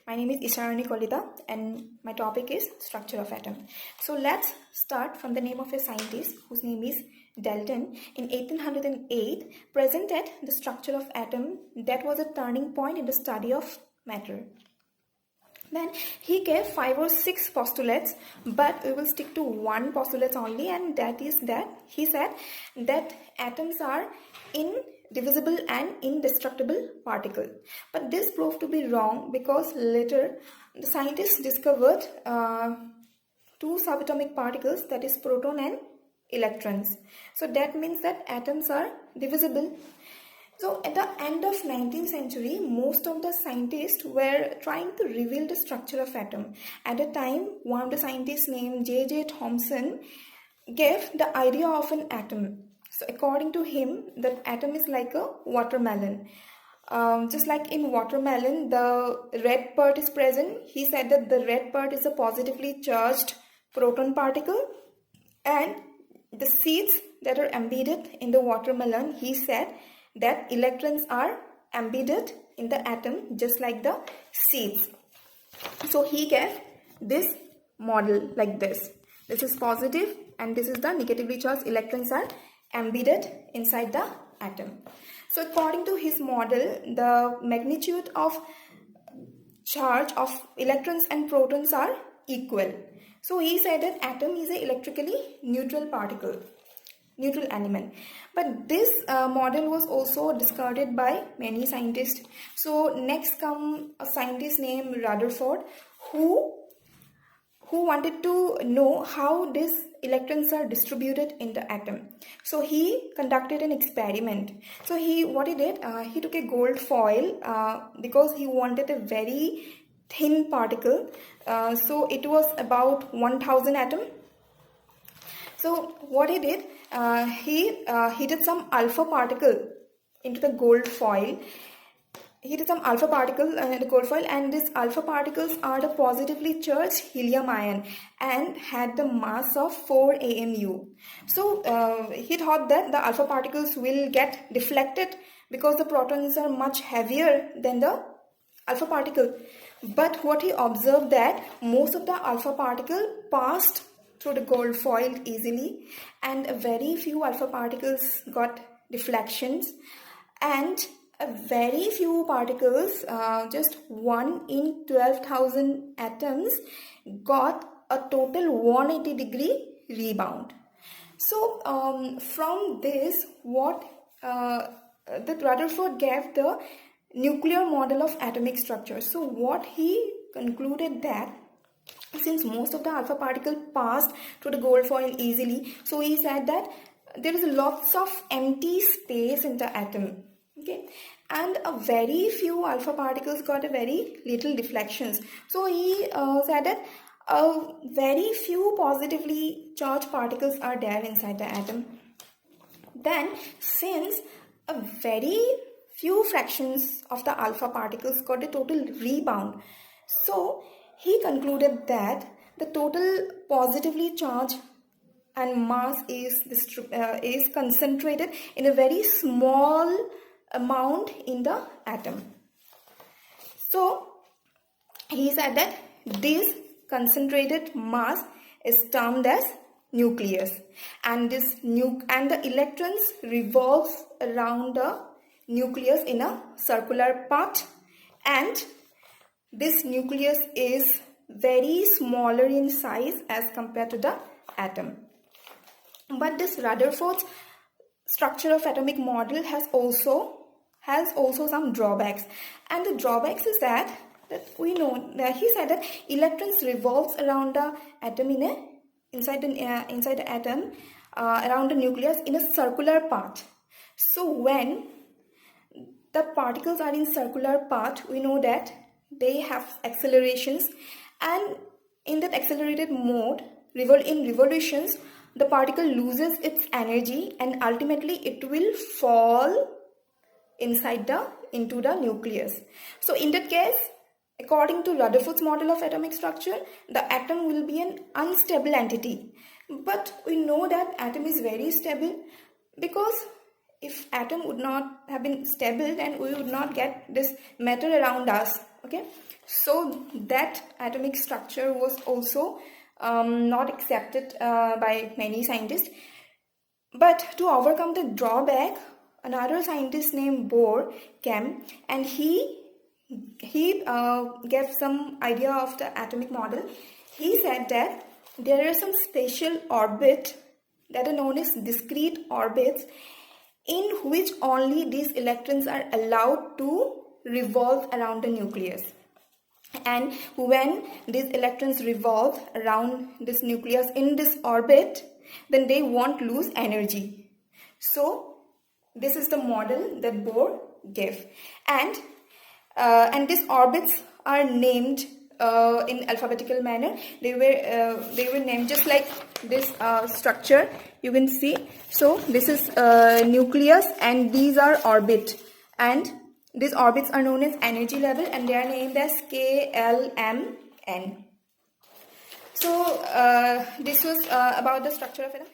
My name is Isharani Kolita and my topic is structure of atom. So let's start from the name of a scientist whose name is Dalton. In 1808 presented the structure of atom that was a turning point in the study of matter. Then he gave 5 or 6 postulates, but we will stick to one postulate only, and that is that he said that atoms are indivisible and indestructible particle. But this proved to be wrong because later the scientists discovered 2 subatomic particles, that is proton and electrons. So that means that atoms are divisible. So at the end of 19th century, most of the scientists were trying to reveal the structure of atom. At the time, one of the scientists named J.J. Thomson gave the idea of an atom. So according to him, the atom is like a watermelon. Just like in watermelon, the red part is present. He said that the red part is a positively charged proton particle, and the seeds that are embedded in the watermelon, he said that electrons are embedded in the atom just like the seeds. So he gave this model like this. This is positive and this is the negatively charged electrons are embedded inside the atom. So according to his model, the magnitude of charge of electrons and protons are equal. So he said that atom is an electrically neutral particle, neutral element. But this model was also discarded by many scientists. So next come a scientist named Rutherford who wanted to know how these electrons are distributed in the atom. So he conducted an experiment. So what he did, he took a gold foil because he wanted a very thin particle. So it was about 1000 atom. So what he did, he did some alpha particle into the gold foil. He did some alpha particle in the gold foil, and these alpha particles are the positively charged helium ion and had the mass of 4 AMU. So he thought that the alpha particles will get deflected because the protons are much heavier than the alpha particle. But what he observed that most of the alpha particle passed through the gold foil easily, and very few alpha particles got deflections, and very few particles, just 1 in 12,000 atoms, got a total 180 degree rebound. So from this, what that Rutherford gave the nuclear model of atomic structure. So what he concluded that since most of the alpha particle passed through the gold foil easily, so he said that there is lots of empty space in the atom, okay, and a very few alpha particles got a very little deflections. So he said that very few positively charged particles are there inside the atom. Then since a very few fractions of the alpha particles got a total rebound, so he concluded that the total positively charged and mass is concentrated in a very small amount in the atom. So he said that this concentrated mass is termed as nucleus, and the electrons revolves around the nucleus in a circular path, and this nucleus is very smaller in size as compared to the atom. But this Rutherford's structure of atomic model has also some drawbacks, and the drawbacks is that we know that he said that electrons revolves around the atom inside the atom around the nucleus in a circular path. So when the particles are in circular path, we know that they have accelerations, and in that accelerated mode, in revolutions, the particle loses its energy and ultimately it will fall into the nucleus. So in that case, according to Rutherford's model of atomic structure, the atom will be an unstable entity. But we know that atom is very stable, because if atom would not have been stable, then we would not get this matter around us. Okay, So that atomic structure was also not accepted by many scientists. But to overcome the drawback, another scientist named Bohr came, and he gave some idea of the atomic model. He said that there are some special orbits that are known as discrete orbits, in which only these electrons are allowed to revolve around the nucleus. And when these electrons revolve around this nucleus in this orbit, then they won't lose energy. So this is the model that Bohr gave, and these orbits are named in alphabetical manner. They were named just like this structure you can see. So this is nucleus, and these are orbit, and these orbits are known as energy level, and they are named as K, L, M, N. So this was about the structure of atom.